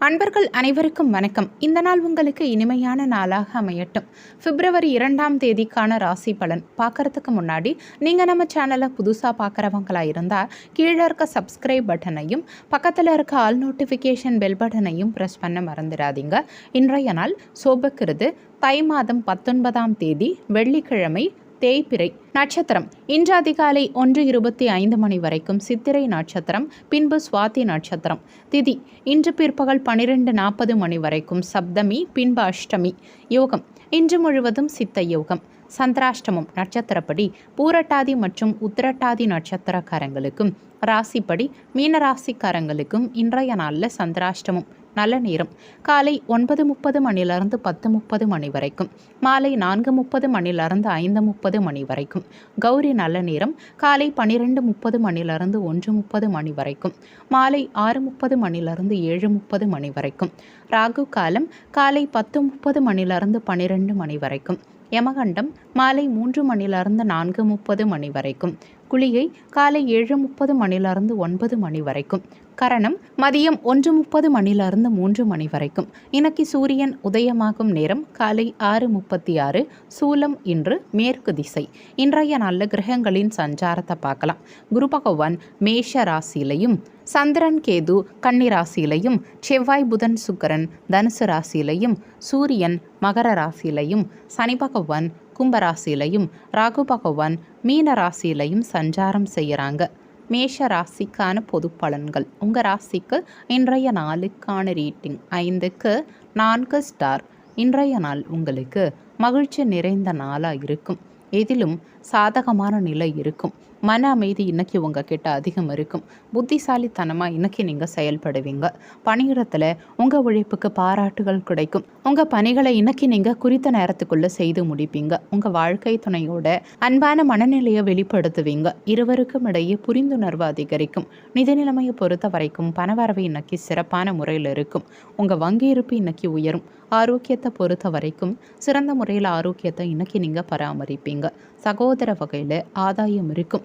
அன்பர்கள் அனைவருக்கும் வணக்கம். இந்த நாள் உங்களுக்கு இனிமையான நாளாக அமையட்டும். பிப்ரவரி 2ஆம் தேதிக்கான ராசி பலன் பார்க்கறதுக்கு முன்னாடி நீங்கள் நம்ம சேனலை புதுசாக பார்க்குறவங்களா இருந்தால் கீழே இருக்க சப்ஸ்கிரைப் பட்டனையும் பக்கத்தில் இருக்க ஆல் நோட்டிஃபிகேஷன் பெல் பட்டனையும் ப்ரெஸ் பண்ண மறந்துடாதீங்க. இன்றைய நாள் சோபக்கிறது தை மாதம் 19ஆம் தேதி வெள்ளிக்கிழமை, தேய்பிறை நட்சத்திரம். இன்று அதிகாலை 1:25 மணி வரைக்கும் சித்திரை நட்சத்திரம், பின்பு சுவாதி நட்சத்திரம். திதி இன்று பிற்பகல் 12:40 மணி வரைக்கும் சப்தமி, பின்பு அஷ்டமி. யோகம் இன்று முழுவதும் சித்த யோகம். சந்திராஷ்டமம் நட்சத்திரப்படி பூரட்டாதி மற்றும் உத்திரட்டாதி நட்சத்திரக்காரங்களுக்கும் ராசிப்படி மீனராசிக்காரங்களுக்கும் இன்றைய நாளில் சந்திராஷ்டமம். நல்ல நேரம் காலை 9:30 மணிலிருந்து 10:30 மணி வரைக்கும், மாலை 4:30 மணிலிருந்து 5:30 மணி வரைக்கும். கௌரி நல்ல நேரம் காலை 12:30 மணிலிருந்து 1:30 மணி வரைக்கும், மாலை 6:30 மணிலிருந்து 7:30 மணி வரைக்கும். ராகு காலம் காலை 10:30 மணிலிருந்து 12 மணி வரைக்கும். யமகண்டம் மாலை 3 மணிலிருந்து 4:30 மணி வரைக்கும். குளிகை காலை 7:30 மணிலிருந்து 9 மணி வரைக்கும். கரணம் மதியம் 1:30 மணிலிருந்து 3 மணி வரைக்கும். இன்னைக்கு சூரியன் உதயமாகும் நேரம் காலை 6:36. சூலம் இன்று மேற்கு திசை. இன்றைய நாளில் கிரகங்களின் சஞ்சாரத்தை பார்க்கலாம். குரு பகவான் மேஷ ராசியிலையும், சந்திரன் கேது கன்னி ராசியிலையும், செவ்வாய் புதன் சுக்கிரன் தனுசு ராசியிலையும், சூரியன் மகர ராசியிலையும், சனி பகவான் கும்பராசியிலையும், ராகு பகவான் மீன ராசியிலையும் சஞ்சாரம் செய்கிறாங்க. மேஷ ராசிக்கான பொது பலன்கள். உங்கள் ராசிக்கு இன்றைய நாளுக்கான ரேட்டிங் 5க்கு 4 ஸ்டார். இன்றைய நாள் உங்களுக்கு மகிழ்ச்சி நிறைந்த நாளாக இருக்கும். எதிலும் சாதகமான நிலை இருக்கும். மன அமைதி இன்னைக்கு உங்ககிட்ட அதிகம் இருக்கும். புத்திசாலித்தனமாக இன்னைக்கு நீங்கள் செயல்படுவீங்க. பணியிடத்தில் உங்கள் உழைப்புக்கு பாராட்டுகள் கிடைக்கும். உங்கள் பணிகளை இன்னைக்கு நீங்கள் குறித்த நேரத்துக்குள்ளே செய்து முடிப்பீங்க. உங்கள் வாழ்க்கை துணையோட அன்பான மனநிலையை வெளிப்படுத்துவீங்க. இருவருக்கும் இடையே புரிந்துணர்வு அதிகரிக்கும். நிதி நிலைமையை பொறுத்த வரைக்கும் பணவரவு இன்னைக்கு சிறப்பான முறையில் இருக்கும். உங்கள் வங்கி இருப்பு இன்னைக்கு உயரும். ஆரோக்கியத்தை பொறுத்த வரைக்கும் சிறந்த முறையில் ஆரோக்கியத்தை இன்னைக்கு நீங்கள் பராமரிப்பீங்க. சகோதர வகையில் ஆதாயம் இருக்கும்.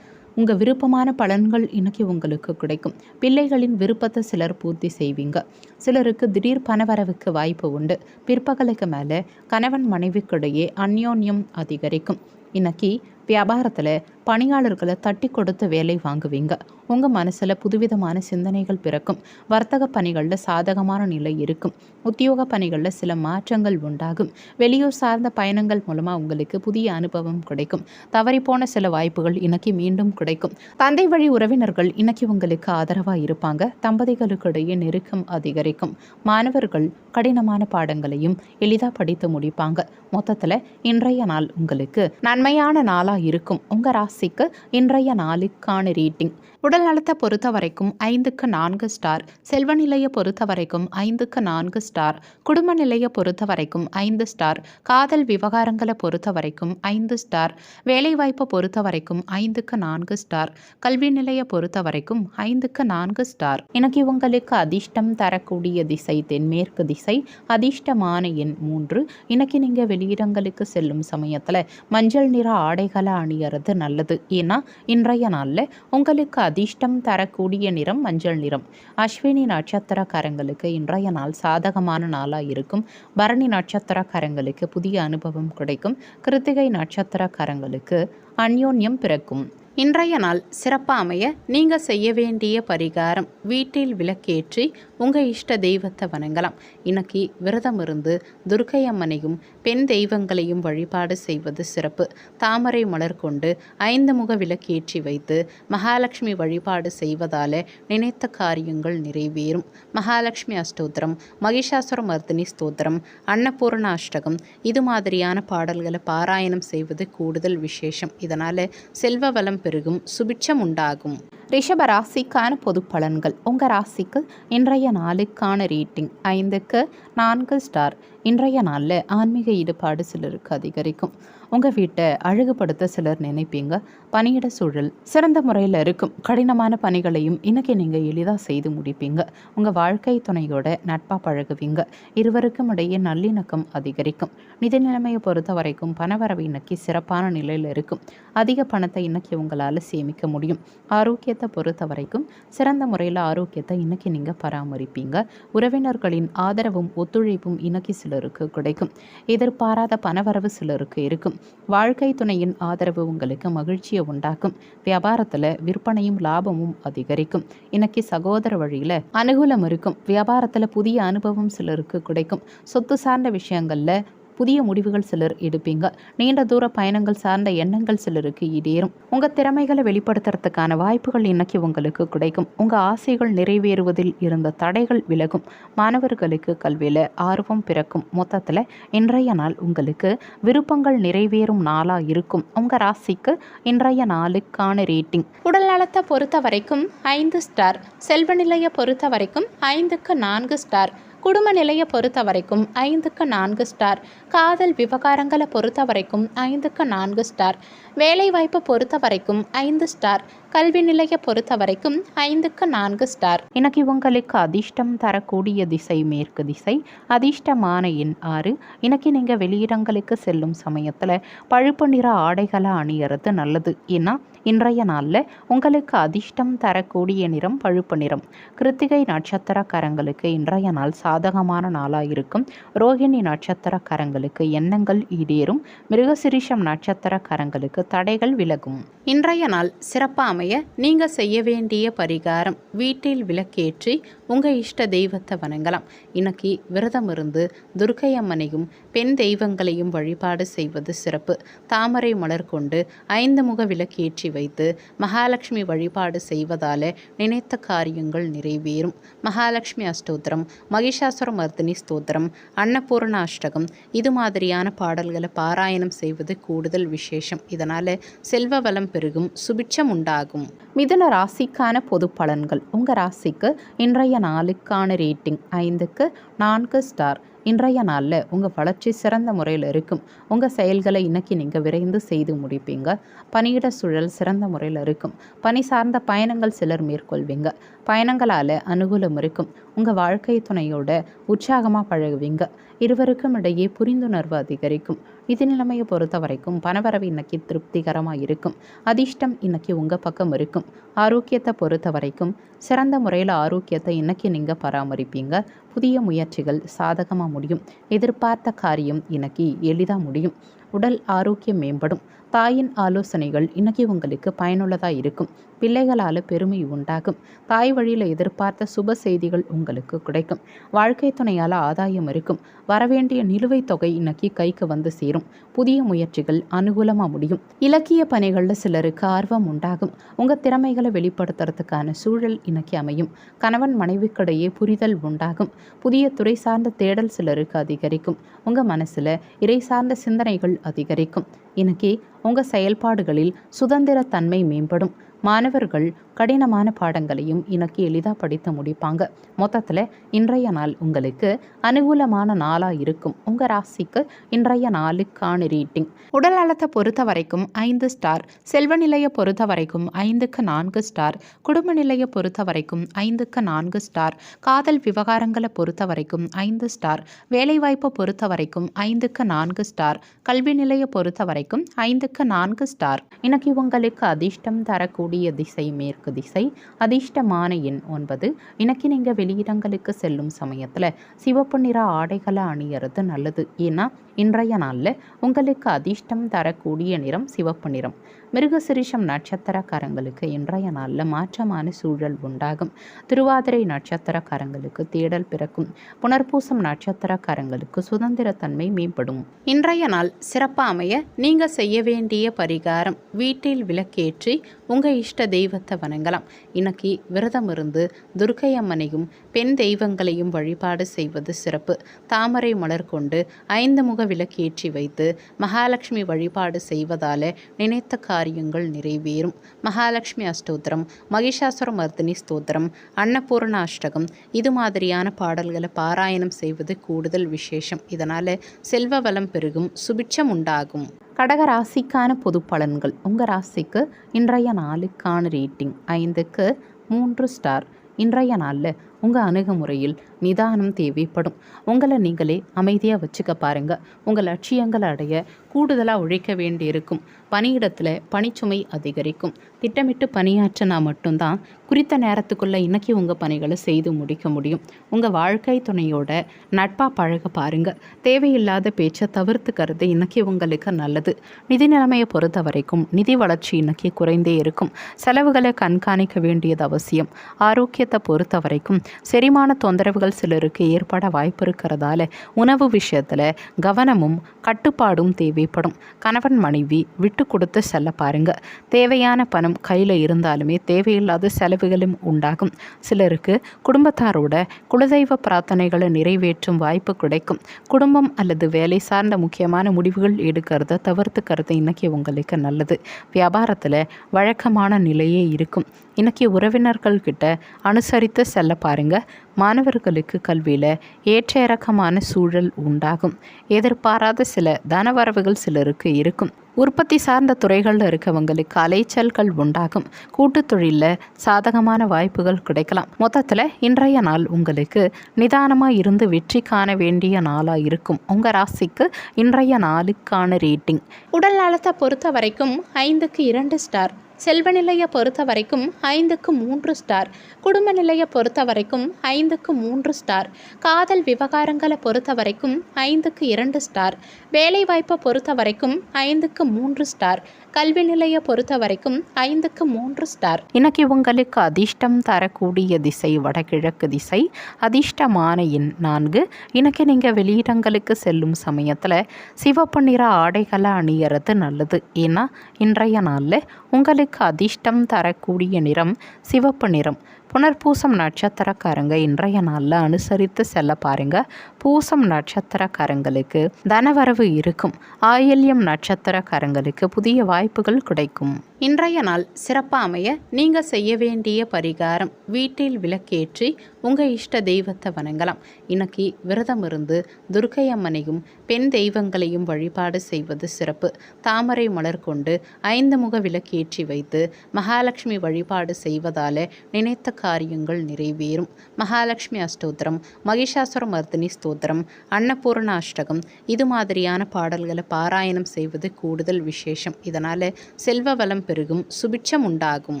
உங்கள் விருப்பமான பலன்கள் இன்னைக்கு உங்களுக்கு கிடைக்கும். பிள்ளைகளின் விருப்பத்தை சிலர் பூர்த்தி செய்வீங்க. சிலருக்கு திடீர் பணவரவுக்கு வாய்ப்பு உண்டு. பிற்பகலுக்கு மேலே கணவன் மனைவிக்கிடையே அந்யோன்யம் அதிகரிக்கும். இன்னைக்கு வியாபாரத்தில் பணியாளர்களை தட்டி கொடுத்து வேலை வாங்குவீங்க. உங்கள் மனசில் புதுவிதமான சிந்தனைகள் பிறக்கும். வர்த்தக பணிகளில் சாதகமான நிலை இருக்கும். உத்தியோக பணிகளில் சில மாற்றங்கள் உண்டாகும். வெளியூர் சார்ந்த பயணங்கள் மூலமாக உங்களுக்கு புதிய அனுபவம் கிடைக்கும். தவறிப்போன சில வாய்ப்புகள் இன்னைக்கு மீண்டும் கிடைக்கும். தந்தை வழி உறவினர்கள் இன்னைக்கு உங்களுக்கு ஆதரவாக இருப்பாங்க. தம்பதிகளுக்கு இடையே நெருக்கம் அதிகரிக்கும். மாணவர்கள் கடினமான பாடங்களையும் எளிதாக படித்து முடிப்பாங்க. மொத்தத்தில் இன்றைய நாள் உங்களுக்கு நன்மையான நாளாக இருக்கும். உங்கள் ராசிக்கு இன்றைய நாளுக்கான ரேட்டிங். உடல் நலத்தை பொறுத்த வரைக்கும் 5க்கு 4 ஸ்டார். செல்வ நிலையை பொறுத்த வரைக்கும் 5க்கு 4 ஸ்டார். குடும்ப நிலையை பொறுத்த வரைக்கும் 5 ஸ்டார். காதல் விவகாரங்களை பொறுத்த வரைக்கும் 5 ஸ்டார். வேலைவாய்ப்பை பொறுத்த வரைக்கும் 5க்கு 4 ஸ்டார். கல்வி நிலையை பொறுத்த வரைக்கும் 5க்கு 4 ஸ்டார். இன்னைக்கு உங்களுக்கு அதிர்ஷ்டம் தரக்கூடிய திசை தென்மேற்கு திசை. அதிர்ஷ்டமான எண் 3. இன்னைக்கு நீங்கள் வெளியிடங்களுக்கு செல்லும் சமயத்தில் மஞ்சள் நிற ஆடைகளை அணியறது நல்லது. ஏன்னா இன்றைய நாளில் உங்களுக்கு அதிர்ஷ்டம் தரக்கூடிய நிறம் மஞ்சள் நிறம். அஸ்வினி நட்சத்திரக்காரங்களுக்கு இன்றைய நாள் சாதகமான நாளாக இருக்கும். பரணி நட்சத்திரக்காரங்களுக்கு புதிய அனுபவம் கிடைக்கும். கிருத்திகை நட்சத்திரக்காரங்களுக்கு அந்யோன்யம் பிறக்கும். இன்றைய நாள் சிறப்பாக அமைய நீங்கள் செய்ய வேண்டிய பரிகாரம், வீட்டில் விளக்கேற்றி உங்கள் இஷ்ட தெய்வத்தை வணங்கலாம். இன்னைக்கு விரதம் இருந்து துர்க்கை அம்மனையும் பெண் தெய்வங்களையும் வழிபாடு செய்வது சிறப்பு. தாமரை மலர் கொண்டு 5 முக விளக்கேற்றி வைத்து மகாலட்சுமி வழிபாடு செய்வதால் நினைத்த காரியங்கள் நிறைவேறும். மகாலட்சுமி அஷ்டோத்திரம், மகிஷாசுர மர்தினி ஸ்தோத்திரம், அன்னபூர்ண அஷ்டகம் இது மாதிரியான பாடல்களை பாராயணம் செய்வது கூடுதல் விசேஷம். இதனால் செல்வ வளம் பெருகும், சுபிட்சம் உண்டாகும். ரிஷப ராசிக்கான பொது பலன்கள். உங்கள் ராசிக்கு இன்றைய நாளுக்கான ரேட்டிங் 5க்கு 4 ஸ்டார். இன்றைய நாளில் ஆன்மீக ஈடுபாடு சிலருக்கு அதிகரிக்கும். உங்கள் வீட்டை அழகுபடுத்த சிலர் நினைப்பீங்க. பணியிட சூழல் சிறந்த முறையில் இருக்கும். கடினமான பணிகளையும் இன்னைக்கு நீங்கள் எளிதாக செய்து முடிப்பீங்க. உங்கள் வாழ்க்கை துணையோட நட்பாக பழகுவீங்க. இருவருக்கும் இடையே நல்லிணக்கம் அதிகரிக்கும். நிதி நிலைமையை பொறுத்த வரைக்கும் பணவரவு இன்னைக்கு சிறப்பான நிலையில் இருக்கும். அதிக பணத்தை இன்னைக்கு உங்களால் சேமிக்க முடியும். ஆரோக்கியத்தை பொறுத்த வரைக்கும் சிறந்த முறையில் ஆரோக்கியத்தை இன்னைக்கு நீங்கள் பராமரிப்பீங்க. உறவினர்களின் ஆதரவும் ஒத்துழைப்பும் இன்னைக்கு சிலருக்கு கிடைக்கும். எதிர்பாராத பணவரவு சிலருக்கு இருக்கும். வாழ்க்கை துணையின் ஆதரவு உங்களுக்கு மகிழ்ச்சியை உண்டாக்கும். வியாபாரத்தில் விற்பனையும் லாபமும் அதிகரிக்கும். இன்னைக்கு சகோதர வழியில் அனுகூலம் இருக்கும். வியாபாரத்தில் புதிய அனுபவம் சிலருக்கு கிடைக்கும். சொத்து சார்ந்த விஷயங்களில் புதிய முடிவுகள் சிலர் எடுப்பீங்க. நீண்ட தூர பயணங்கள் சார்ந்த எண்ணங்கள் சிலருக்கு ஈடேறும். உங்கள் திறமைகளை வெளிப்படுத்துறதுக்கான வாய்ப்புகள் இன்னைக்கு உங்களுக்கு கிடைக்கும். உங்கள் ஆசைகள் நிறைவேறுவதில் இருந்த தடைகள் விலகும். மாணவர்களுக்கு கல்வியில் ஆர்வம் பிறக்கும். மொத்தத்தில் இன்றைய நாள் உங்களுக்கு விருப்பங்கள் நிறைவேறும் நாளாக இருக்கும். உங்கள் ராசிக்கு இன்றைய நாளுக்கான ரேட்டிங் உடல் நலத்தை பொறுத்த வரைக்கும் 5 ஸ்டார். செல்வ நிலையை பொறுத்த வரைக்கும் 5க்கு 4 ஸ்டார். குடும்ப நிலையை பொறுத்த வரைக்கும் 5க்கு 4 ஸ்டார். காதல் விவகாரங்களை பொறுத்த வரைக்கும் 5க்கு 4 ஸ்டார். வேலைவாய்ப்பு பொறுத்த வரைக்கும் 5 ஸ்டார். கல்வி நிலையை பொறுத்த வரைக்கும் 5க்கு 4 ஸ்டார். இன்னைக்கு உங்களுக்கு அதிர்ஷ்டம் தரக்கூடிய திசை மேற்கு திசை. அதிர்ஷ்டமான எண் 6. இன்னைக்கு நீங்கள் வெளியிடங்களுக்கு செல்லும் சமயத்தில் பழுப்பு நிற ஆடைகளை அணியறது நல்லது. ஏன்னா இன்றைய நாளில் உங்களுக்கு அதிர்ஷ்டம் தரக்கூடிய நிறம் பழுப்பு நிறம். கிருத்திகை நட்சத்திரக்காரங்களுக்கு இன்றைய நாள் சாதகமான நாளாக இருக்கும். ரோகிணி நட்சத்திரக்காரங்களுக்கு எண்ணங்கள் ஈடேறும். மிருகசிரிஷம் நட்சத்திரக்காரங்களுக்கு தடைகள் விலகும். இன்றைய நாள் சிறப்பாக அமைய நீங்கள் செய்ய வேண்டிய பரிகாரம்: வீட்டில் விளக்கேற்றி உங்கள் இஷ்ட தெய்வத்தை வணங்கலாம். இன்னைக்கு விரதம் இருந்து துர்க்கை அம்மனையும் பெண் தெய்வங்களையும் வழிபாடு செய்வது சிறப்பு. தாமரை மலர் கொண்டு 5 முக விளக்கேற்றி வைத்து மகாலட்சுமி வழிபாடு செய்வதால் நினைத்த காரியங்கள் நிறைவேறும். மகாலட்சுமி அஷ்டோத்திரம், மகிஷாசுர மர்தினி ஸ்தோத்திரம், அன்னபூர்ண அஷ்டகம் இது மாதிரியான பாடல்களை பாராயணம் செய்வது கூடுதல் விசேஷம். இதனால் செல்வ வளம் பெருகும், சுபிட்சம் உண்டாகும். மிதுன ராசிக்கான பொது பலன்கள். உங்கள் ராசிக்கு இன்றைய நாளுக்கான ரேட்டிங் 5க்கு 4 ஸ்டார். இன்றைய நாளில் உங்கள் வளர்ச்சி சிறந்த முறையில் இருக்கும். உங்கள் செயல்களை இன்னைக்கு நீங்கள் விரைந்து செய்து முடிப்பீங்க. பணியிட சூழல் சிறந்த முறையில் இருக்கும். பணி சார்ந்த பயணங்கள் சிலர் மேற்கொள்வீங்க. பயணங்களால் அனுகூலம் இருக்கும். உங்கள் வாழ்க்கை துணையோட உற்சாகமாக பழகுவீங்க. இருவருக்கும் இடையே புரிந்துணர்வு அதிகரிக்கும். நிதி நிலைமையை பொறுத்த வரைக்கும் பணவரவு இன்னைக்கு திருப்திகரமாக இருக்கும். அதிர்ஷ்டம் இன்னைக்கு உங்கள் பக்கம் இருக்கும். ஆரோக்கியத்தை பொறுத்த வரைக்கும் சிறந்த முறையில் ஆரோக்கியத்தை இன்னைக்கு நீங்கள் பராமரிப்பீங்க. புதிய முயற்சிகள் சாதகமாக முடியும். எதிர்பார்த்த காரியம் இன்னைக்கு எளிதாக முடியும். உடல் ஆரோக்கியம் மேம்படும். தாயின் ஆலோசனைகள் இன்னைக்கு உங்களுக்கு பயனுள்ளதாக இருக்கும். பிள்ளைகளால் பெருமை உண்டாகும். தாய் வழியில் எதிர்பார்த்த சுப செய்திகள் உங்களுக்கு கிடைக்கும். வாழ்க்கை துணையால் ஆதாயம் இருக்கும். வரவேண்டிய நிலுவைத் தொகை இன்னைக்கு கைக்கு வந்து சேரும். புதிய முயற்சிகள் அனுகூலமாக முடியும். இலக்கிய பணிகளில் சிலருக்கு ஆர்வம் உண்டாகும். உங்கள் திறமைகளை வெளிப்படுத்துறதுக்கான சூழல் இன்னைக்கு அமையும். கணவன் மனைவிக்கிடையே புரிதல் உண்டாகும். புதிய துறை சார்ந்த தேடல் சிலருக்கு அதிகரிக்கும். உங்கள் மனசில் இறை சார்ந்த சிந்தனைகள் அதிகரிக்கும். இன்னைக்கு உங்கள் செயல்பாடுகளில் சுதந்திரத்தன்மை மேம்படும். மாணவர்கள் கடினமான பாடங்களையும் இன்னைக்கு எளிதாக படித்து முடிப்பாங்க. மொத்தத்தில் இன்றைய நாள் உங்களுக்கு அனுகூலமான நாளாக இருக்கும். உங்கள் ராசிக்கு இன்றைய நாளுக்கான ரேட்டிங் உடல் நலத்தை பொறுத்த வரைக்கும் 5 ஸ்டார். செல்வ நிலையை பொறுத்த வரைக்கும் 5க்கு 4 ஸ்டார். குடும்ப நிலையை பொறுத்த வரைக்கும் 5க்கு 4 ஸ்டார். காதல் விவகாரங்களை பொறுத்த வரைக்கும் 5 ஸ்டார். வேலைவாய்ப்பை பொறுத்த வரைக்கும் 5க்கு 4 ஸ்டார். கல்வி நிலையை பொறுத்த வரைக்கும் 5க்கு 4 ஸ்டார். இன்னைக்கு உங்களுக்கு அதிர்ஷ்டம் தரக்கூடிய திசை மேற்கு திசை. அதிர்ஷ்டமான எண் 9. இன்னைக்கு நீங்கள் வெளியிடங்களுக்கு செல்லும் சமயத்தில் சிவப்பு நிற ஆடைகளை அணியறது நல்லது. ஏன்னா இன்றைய நாளில் உங்களுக்கு அதிர்ஷ்டம் தரக்கூடிய நிறம் சிவப்பு நிறம். மிருகசிரிஷம் நட்சத்திரக்காரங்களுக்கு இன்றைய நாளில் மாற்றமான சூழல் உண்டாகும். திருவாதிரை நட்சத்திரக்காரங்களுக்கு தேடல் பிறக்கும். புனர்பூசம் நட்சத்திரக்காரங்களுக்கு சுதந்திரத்தன்மை மேம்படும். இன்றைய நாள் சிறப்பாக அமைய நீங்கள் செய்ய வேண்டிய பரிகாரம்: வீட்டில் விளக்கேற்றி உங்கள் இஷ்ட தெய்வத்தை வணங்கலாம். இன்னைக்கு விரதம் இருந்து துர்க்கை அம்மனையும் பெண் தெய்வங்களையும் வழிபாடு செய்வது சிறப்பு. தாமரை மலர் கொண்டு 5 முக விளக்கேற்றி வைத்து மகாலட்சுமி வழிபாடு செய்வதால் நினைத்த காரியங்கள் நிறைவேறும். மகாலட்சுமி அஷ்டோத்திரம், மகிஷாசுர மர்தினி ஸ்தோத்திரம், அன்னபூர்ண அஷ்டகம் இது மாதிரியான பாடல்களை பாராயணம் செய்வது கூடுதல் விசேஷம். இதனால் செல்வ வளம் பெருகும், சுபிட்சம் உண்டாகும். கடக ராசிக்கான பொது பலன்கள். உங்கள் ராசிக்கு இன்றைய நாளுக்கான ரேட்டிங் 5க்கு 3 ஸ்டார். இன்றைய நாளில் உங்கள் அணுகுமுறையில் நிதானம் தேவைப்படும். உங்களை நீங்களே அமைதியாக வச்சுக்க பாருங்கள். உங்கள் லட்சியங்களை அடைய கூடுதலாக உழைக்க வேண்டியிருக்கும். பணியிடத்தில் பணிச்சுமை அதிகரிக்கும். திட்டமிட்டு பணியாற்றினா மட்டும்தான் குறித்த நேரத்துக்குள்ளே இன்றைக்கி உங்கள் பணிகளை செய்து முடிக்க முடியும். உங்கள் வாழ்க்கை துணையோட நட்பாக பழக பாருங்கள். தேவையில்லாத பேச்சை தவிர்த்துக்கிறது இன்றைக்கி உங்களுக்கு நல்லது. நிதி நிலைமையை பொறுத்த வரைக்கும் நிதி வளர்ச்சி இன்றைக்கி குறைந்தே இருக்கும். செலவுகளை கண்காணிக்க வேண்டியது அவசியம். ஆரோக்கியத்தை பொறுத்த வரைக்கும் செரிமான தொந்தரவுகள் சிலருக்கு ஏற்பட வாய்ப்பு இருக்கிறதால உணவு விஷயத்தில் கவனமும் கட்டுப்பாடும் தேவைப்படும். கணவன் மனைவி விட்டு கொடுத்து செல்ல பாருங்க. தேவையான பணம் கையில் இருந்தாலுமே தேவையில்லாத செலவுகளும் உண்டாகும். சிலருக்கு குடும்பத்தாரோட குலதெய்வ பிரார்த்தனைகளை நிறைவேற்றும் வாய்ப்பு கிடைக்கும். குடும்பம் அல்லது வேலை சார்ந்த முக்கியமான முடிவுகள் எடுக்கிறத தவிர்த்துக்கிறது இன்னைக்கு உங்களுக்கு நல்லது. வியாபாரத்தில் வழக்கமான நிலையே இருக்கும். இன்னைக்கு உறவினர்கள் கிட்ட அனுசரித்து செல்ல பாருங்க. மாணவர்களுக்கு கல்வியில் ஏற்ற இறக்கமான சூழல் உண்டாகும். எதிர்பாராத சில தனவரவுகள் சிலருக்கு இருக்கும். உற்பத்தி சார்ந்த துறைகளில் இருக்கவங்களுக்கு அலைச்சல்கள் உண்டாகும். கூட்டுத் தொழிலில் சாதகமான வாய்ப்புகள் கிடைக்கலாம். மொத்தத்தில் இன்றைய நாள் உங்களுக்கு நிதானமாக இருந்து வெற்றி காண வேண்டிய நாளாக இருக்கும். உங்கள் ராசிக்கு இன்றைய நாளுக்கான ரேட்டிங். உடல் நலத்தை பொறுத்த வரைக்கும் 5க்கு 2 ஸ்டார். செல்வ நிலையை பொறுத்த வரைக்கும் 5க்கு 3 ஸ்டார். குடும்ப நிலையை பொறுத்த வரைக்கும் 5க்கு 3 ஸ்டார். காதல் விவகாரங்களை பொறுத்த வரைக்கும் 5க்கு 2 ஸ்டார். வேலைவாய்ப்பை பொறுத்த வரைக்கும் 5க்கு 3 ஸ்டார். கல்வி நிலையை பொறுத்த வரைக்கும் 5க்கு 3 ஸ்டார். இன்னைக்கு உங்களுக்கு அதிர்ஷ்டம் தரக்கூடிய திசை வடகிழக்கு திசை. அதிர்ஷ்டமான எண் 4. இன்னைக்கு நீங்கள் வெளியிடங்களுக்கு செல்லும் சமயத்தில் சிவப்பு நிற ஆடைகளை அணியறது நல்லது. ஏன்னா இன்றைய நாளில் உங்களுக்கு அதிர்ஷ்டம் தரக்கூடிய நிறம் சிவப்பு நிறம். புனர்பூசம் நட்சத்திரக்காரங்க இன்றைய நாளில் அனுசரித்து செல்ல பாருங்க. பூசம் நட்சத்திரக்காரங்களுக்கு தனவரவு இருக்கும். ஆயில்யம் நட்சத்திரக்காரங்களுக்கு புதிய வாய்ப்புகள் கிடைக்கும். இன்றைய நாள் சிறப்பாக அமைய நீங்கள் செய்ய வேண்டிய பரிகாரம், வீட்டில் விளக்கேற்றி உங்கள் இஷ்ட தெய்வத்தை வணங்கலாம். இன்னைக்கு விரதம் இருந்து துர்க்கை அம்மனையும் பெண் தெய்வங்களையும் வழிபாடு செய்வது சிறப்பு. தாமரை மலர் கொண்டு 5 முக விளக்கேற்றி வைத்து மகாலட்சுமி வழிபாடு செய்வதால் நினைத்த காரியங்கள் நிறைவேறும். மகாலட்சுமி அஷ்டோத்திரம், மகிஷாசுர மர்தினி ஸ்தோத்திரம், அன்னபூர்ண அஷ்டகம் இது மாதிரியான பாடல்களை பாராயணம் செய்வது கூடுதல் விசேஷம். இதனால் செல்வ வளம் பெருகும், சுபிட்சம் உண்டாகும்.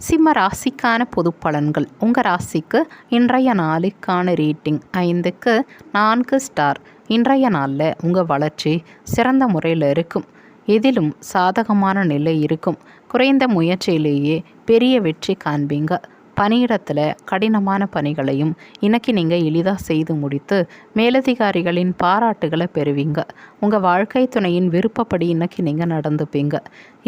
சிம்ம ராசிக்கான பொது பலன்கள். உங்கள் ராசிக்கு இன்றைய நாளுக்கான ரேட்டிங் 5க்கு 4 ஸ்டார். இன்றைய நாளில் உங்கள் வளர்ச்சி சிறந்த முறையில் இருக்கும். எதிலும் சாதகமான நிலை இருக்கும். குறைந்த முயற்சியிலேயே பெரிய வெற்றி காண்பீங்க. பணியிடத்தில் கடினமான பணிகளையும் இன்னைக்கு நீங்கள் எளிதாக செய்து முடித்து மேலதிகாரிகளின் பாராட்டுகளை பெறுவீங்க. உங்கள் வாழ்க்கை துணையின் விருப்பப்படி இன்னைக்கு நீங்கள் நடந்துப்பீங்க.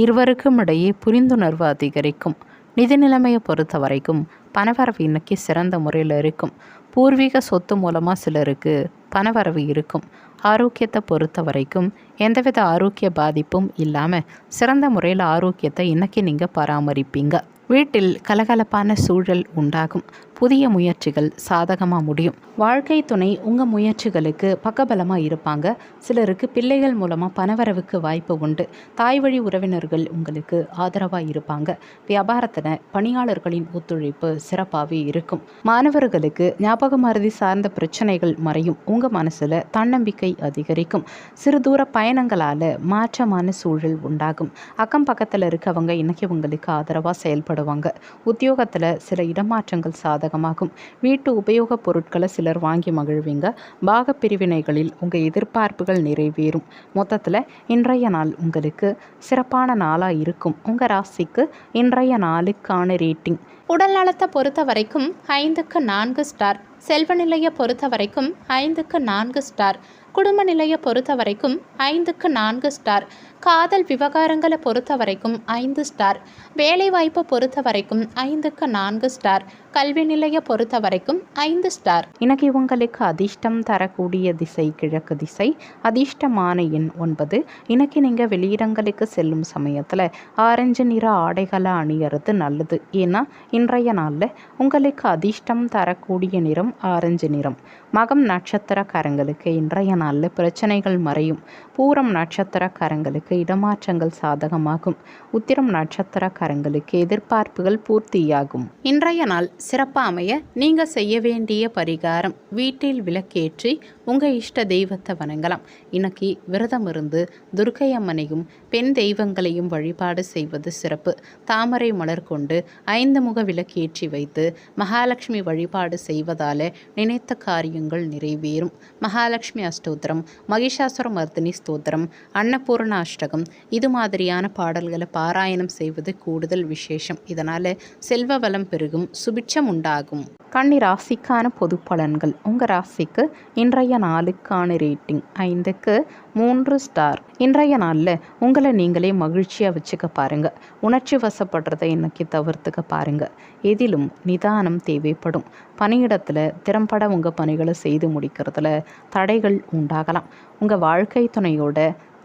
இருவருக்கும் இடையே புரிந்துணர்வு அதிகரிக்கும். நிதி நிலைமையை பொறுத்த வரைக்கும் பணவரவு இன்னைக்கு சிறந்த முறையில் இருக்கும். பூர்வீக சொத்து மூலமாக சிலருக்கு பணவரவு இருக்கும். ஆரோக்கியத்தை பொறுத்த வரைக்கும் எந்தவித ஆரோக்கிய பாதிப்பும் இல்லாமல் சிறந்த முறையில் ஆரோக்கியத்தை இன்னைக்கு நீங்கள் பராமரிப்பீங்க. வீட்டில் கலகலப்பான சூழல் உண்டாகும். புதிய முயற்சிகள் சாதகமாக முடியும். வாழ்க்கை துணை உங்கள் முயற்சிகளுக்கு பக்கபலமாக இருப்பாங்க. சிலருக்கு பிள்ளைகள் மூலமாக பணவரவுக்கு வாய்ப்பு உண்டு. தாய் வழி உறவினர்கள் உங்களுக்கு ஆதரவாக இருப்பாங்க. வியாபாரத்தில் பணியாளர்களின் ஒத்துழைப்பு சிறப்பாகவே இருக்கும். மாணவர்களுக்கு ஞாபக மறதி சார்ந்த பிரச்சனைகள் மறையும். உங்கள் மனசில் தன்னம்பிக்கை அதிகரிக்கும். சிறு தூர பயணங்களால் மாற்றமான சூழல் உண்டாகும். அக்கம் பக்கத்தில் இருக்கவங்க இன்னைக்கு உங்களுக்கு ஆதரவாக செயல்படுவாங்க. உத்தியோகத்தில் சில இடமாற்றங்கள் சாதகமாகும். வீட்டு உபயோகப் பொருட்களை சிலர் வாங்கி மகிழ்வீங்க. பாக பிரிவினைகளில் உங்கள் எதிர்பார்ப்புகள் நிறைவேறும். மொத்தத்தில் இன்றைய நாள் உங்களுக்கு சிறப்பான நாளாக இருக்கும். உங்கள் ராசிக்கு இன்றைய நாளுக்கான ரேட்டிங். உடல் நலத்தை பொறுத்த வரைக்கும் 5க்கு 4 ஸ்டார். செல்வ நிலையை பொறுத்த வரைக்கும் 5க்கு 4 ஸ்டார். குடும்ப நிலையை பொறுத்த வரைக்கும் 5க்கு 4 ஸ்டார். காதல் விவகாரங்களை பொறுத்த வரைக்கும் 5 ஸ்டார். வேலைவாய்ப்பை பொறுத்த வரைக்கும் 5க்கு 4 ஸ்டார். கல்வி நிலையை பொறுத்த வரைக்கும் 5 ஸ்டார். இன்னைக்கு உங்களுக்கு அதிர்ஷ்டம் தரக்கூடிய திசை கிழக்கு திசை. அதிர்ஷ்டமான எண் 9. இன்னைக்கு நீங்கள் வெளியிடங்களுக்கு செல்லும் சமயத்தில் ஆரஞ்சு நிற ஆடைகளை அணியறது நல்லது. ஏன்னா இன்றைய நாளில் உங்களுக்கு அதிர்ஷ்டம் தரக்கூடிய நிறம் ஆரஞ்சு நிறம். மகம் நட்சத்திரக்காரங்களுக்கு இன்றைய நாளில் பிரச்சனைகள் மறையும். பூரம் நட்சத்திரக்காரங்களுக்கு இடமாற்றங்கள் சாதகமாகும். உத்திரம் நட்சத்திரக்காரங்களுக்கு எதிர்பார்ப்புகள் பூர்த்தியாகும். இன்றைய நாள் சிறப்பாக அமைய நீங்கள் செய்ய வேண்டிய பரிகாரம், வீட்டில் விளக்கேற்றி உங்கள் இஷ்ட தெய்வத்தை வணங்கலாம். இன்னைக்கு விரதம் இருந்து துர்க்கை அம்மனையும் பெண் தெய்வங்களையும் வழிபாடு செய்வது சிறப்பு. தாமரை மலர் கொண்டு 5 முக விளக்கேற்றி வைத்து மகாலட்சுமி வழிபாடு செய்வதால நினைத்த காரியங்கள் நிறைவேறும். மகாலட்சுமி அஷ்டோத்திரம், மகிஷாசுர மர்தினி ஸ்தோத்திரம், அன்னபூர்ண அஷ்டகம் இது மாதிரியான பாடல்களை பாராயணம் செய்வது கூடுதல் விசேஷம். இதனால் செல்வ வளம் பெருகும், சுபிட்சம் உண்டாகும். கன்னி ராசிக்கான பொது பலன்கள். உங்கள் ராசிக்கு இன்றைய நாளுக்கான ரேட்டிங் 5க்கு 3 ஸ்டார். இன்றைய நாளில் உங்களை நீங்களே மகிழ்ச்சியாக வச்சுக்க பாருங்கள். உணர்ச்சி வசப்படுறதை இன்னைக்கு தவிர்த்துக்க பாருங்கள். எதிலும் நிதானம் தேவைப்படும். பணியிடத்தில் திறம்பட உங்கள் பணிகளை செய்து முடிக்கிறதுல தடைகள் உண்டாகலாம். உங்கள் வாழ்க்கை துணையோட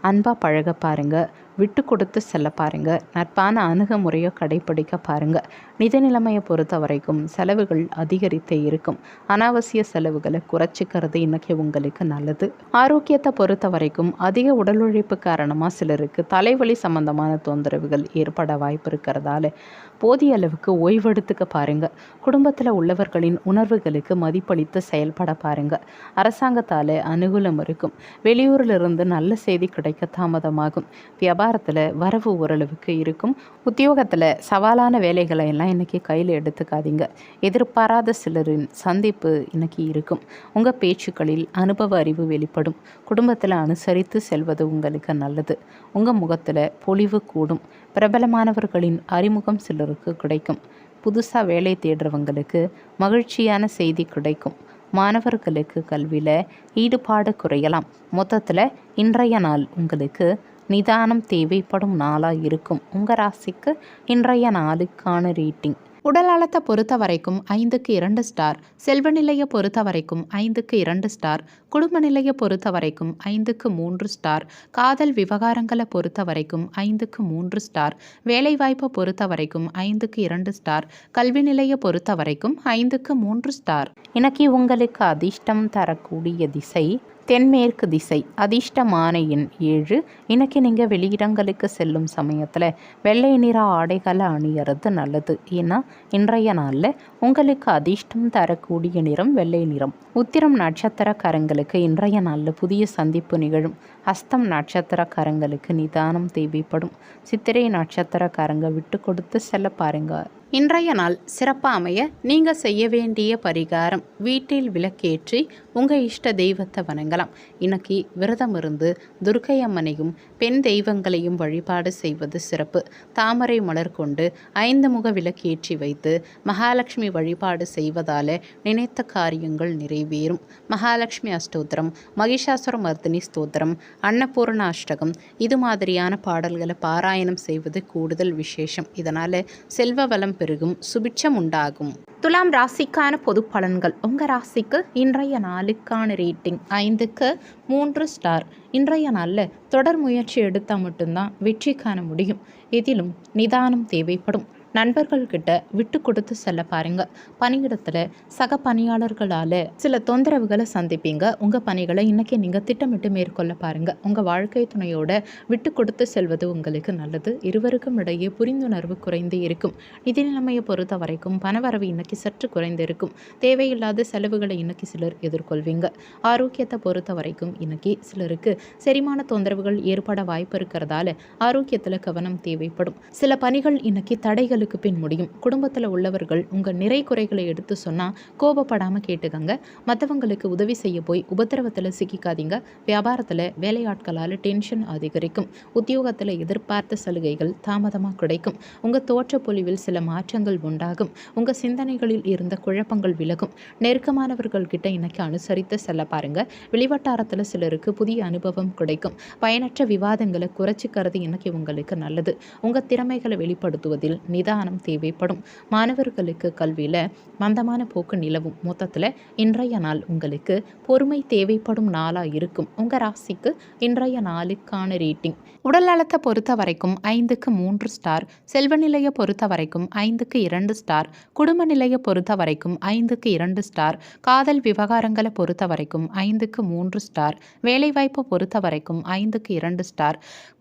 அன்பாக பழக பாருங்கள். விட்டு கொடுத்து செல்ல பாருங்கள். நட்பான அணுகுமுறையை கடைப்பிடிக்க பாருங்கள். நிதி நிலைமையை பொறுத்த வரைக்கும் செலவுகள் அதிகரித்தே இருக்கும். அனாவசிய செலவுகளை குறைச்சிக்கிறது இன்றைக்கி உங்களுக்கு நல்லது. ஆரோக்கியத்தை பொறுத்த வரைக்கும் அதிக உடல் உழைப்பு காரணமாக சிலருக்கு தலைவலி சம்பந்தமான தொந்தரவுகள் ஏற்பட வாய்ப்பு இருக்கிறதால போதிய அளவுக்கு ஓய்வெடுத்துக்க பாருங்கள். குடும்பத்தில் உள்ளவர்களின் உணர்வுகளுக்கு மதிப்பளித்து செயல்பட பாருங்கள். அரசாங்கத்தால் அனுகூலம் இருக்கும். வெளியூரிலிருந்து நல்ல செய்தி கிடைக்க தாமதமாகும். வியாபாரத்தில் வரவு ஓரளவுக்கு இருக்கும். உத்தியோகத்தில் சவாலான வேலைகளை எல்லாம் இன்றைக்கி கையில் எடுத்துக்காதீங்க. எதிர்பாராத சிலரின் சந்திப்பு இன்றைக்கி இருக்கும். உங்கள் பேச்சுக்களில் அனுபவ அறிவு வெளிப்படும். குடும்பத்தில் அனுசரித்து செல்வது உங்களுக்கு நல்லது. உங்கள் முகத்தில் பொலிவு கூடும். பிரபலமானவர்களின் அறிமுகம் சிலருக்கு கிடைக்கும். புதுசாக வேலை தேடுறவங்களுக்கு மகிழ்ச்சியான செய்தி கிடைக்கும். மாணவர்களுக்கு கல்வியில் ஈடுபாடு குறையலாம். மொத்தத்தில் இன்றைய நாள் உங்களுக்கு நிதானம் தேவைப்படும் நாளாக இருக்கும். உங்கள் ராசிக்கு இன்றைய நாளுக்கான ரேட்டிங். உடல் நலத்தை பொறுத்த வரைக்கும் 5க்கு 2 ஸ்டார். செல்வ நிலையை பொறுத்த வரைக்கும் 5க்கு 2 ஸ்டார். குடும்ப நிலையை பொறுத்த வரைக்கும் 5க்கு 3 ஸ்டார். காதல் விவகாரங்களை பொறுத்த வரைக்கும் 5க்கு 3 ஸ்டார். வேலைவாய்ப்பை பொறுத்த வரைக்கும் 5க்கு 2 ஸ்டார். கல்வி நிலையை பொறுத்த வரைக்கும் 5க்கு 3 ஸ்டார். இன்னைக்கு உங்களுக்கு அதிர்ஷ்டம் தரக்கூடிய திசை தென்மேற்கு திசை. அதிர்ஷ்டமான எண் 7. இன்னைக்கு நீங்கள் வெளியிடங்களுக்கு செல்லும் சமயத்தில் வெள்ளை நிற ஆடைகளை அணியறது நல்லது. ஏன்னா இன்றைய நாளில் உங்களுக்கு அதிர்ஷ்டம் தரக்கூடிய நிறம் வெள்ளை நிறம். உத்திரம் நட்சத்திரக்காரங்களுக்கு இன்றைய நாளில் புதிய சந்திப்பு நிகழும். ஹஸ்தம் நட்சத்திரக்காரங்களுக்கு நிதானம் தேவைப்படும். சித்திரை நட்சத்திரக்காரங்க விட்டு கொடுத்து செல்ல பாருங்க. இன்றைய நாள் சிறப்பாக அமைய நீங்கள் செய்ய வேண்டிய பரிகாரம், வீட்டில் விளக்கேற்றி உங்கள் இஷ்ட தெய்வத்தை வணங்கலாம். இன்னைக்கு விரதம் இருந்து துர்க்கை அம்மனையும் பெண் தெய்வங்களையும் வழிபாடு செய்வது சிறப்பு. தாமரை மலர் கொண்டு 5 முக விளக்கேற்றி வைத்து மகாலட்சுமி வழிபாடு செய்வதால் நினைத்த காரியங்கள் நிறைவேறும். மகாலட்சுமி அஷ்டோத்திரம், மகிஷாசுர மர்தினி ஸ்தோத்திரம், அன்னபூர்ண அஷ்டகம் இது மாதிரியான பாடல்களை பாராயணம் செய்வது கூடுதல் விசேஷம். இதனால் செல்வ வளம் பெருகும், சுபிட்சம் உண்டாகும். துலாம் ராசிக்கான பொது பலன்கள். உங்கள் ராசிக்கு இன்றைய நாளுக்கான ரேட்டிங் 5க்கு 3 ஸ்டார். இன்றைய நாளில் தொடர் முயற்சி எடுத்தால் மட்டும்தான் வெற்றி காண முடியும். இதிலும் நிதானம் தேவைப்படும். நண்பர்கள்கிட்ட விட்டு கொடுத்து செல்ல பாருங்க. பணியிடத்தில் சக பணியாளர்களால் சில தொந்தரவுகளை சந்திப்பீங்க. உங்கள் பணிகளை இன்னைக்கு நீங்கள் திட்டமிட்டு மேற்கொள்ள பாருங்க. உங்கள் வாழ்க்கை துணையோட விட்டு கொடுத்து செல்வது உங்களுக்கு நல்லது. இருவருக்கும் இடையே புரிந்துணர்வு குறைந்து இருக்கும். நிதி நிலைமையை பொறுத்த வரைக்கும் பணவரவு இன்னைக்கு சற்று குறைந்து இருக்கும். தேவையில்லாத செலவுகளை இன்னைக்கு சிலர் எதிர்கொள்வீங்க. ஆரோக்கியத்தை பொறுத்த வரைக்கும் இன்னைக்கு சிலருக்கு செரிமான தொந்தரவுகள் ஏற்பட வாய்ப்பு இருக்கிறதால ஆரோக்கியத்தில் கவனம் தேவைப்படும். சில பணிகள் இன்னைக்கு தடைகள் பின் முடியும். குடும்பத்தில் உள்ளவர்கள் உங்கள் நிறை குறைகளை எடுத்து சொன்னால் கோபப்படாமல் கேட்டுக்கங்க. மற்றவங்களுக்கு உதவி செய்ய போய் உபத்திரவத்தில் சிக்கிக்காதீங்க. வியாபாரத்தில் வேலையாட்களால் டென்ஷன் அதிகரிக்கும். உத்தியோகத்தில் எதிர்பார்த்த சலுகைகள் தாமதமாக கிடைக்கும். உங்கள் தோற்ற பொலிவில் சில மாற்றங்கள் உண்டாகும். உங்கள் சிந்தனைகளில் இருந்த குழப்பங்கள் விலகும். நெருக்கமானவர்கள் கிட்ட இன்னைக்கு அனுசரித்து செல்ல பாருங்க. வெளிவட்டாரத்தில் சிலருக்கு புதிய அனுபவம் கிடைக்கும். பயனற்ற விவாதங்களை குறைச்சிக்கிறது இன்னைக்கு உங்களுக்கு நல்லது. உங்கள் திறமைகளை வெளிப்படுத்துவதில் நிதானம் நிதானம் தேவைப்படும். மாணவர்களுக்கு கல்வியில் மந்தமான போக்கு நிலவும். மொத்தத்தில் இன்றைய நாள் உங்களுக்கு பொறுமை தேவைப்படும் நாளாக இருக்கும். உங்கள் ராசிக்கு இன்றைய நாளுக்கான ரேட்டிங் உடல் நலத்தை பொறுத்த வரைக்கும் 5க்கு 3 ஸ்டார், செல்வ நிலையை பொறுத்த வரைக்கும் 5க்கு 2 ஸ்டார், குடும்ப நிலையை பொறுத்த வரைக்கும் 5க்கு 2 ஸ்டார், காதல் விவகாரங்களை பொறுத்த வரைக்கும் 5க்கு 3 ஸ்டார், வேலைவாய்ப்பை பொறுத்த வரைக்கும் 5க்கு 2 ஸ்டார்,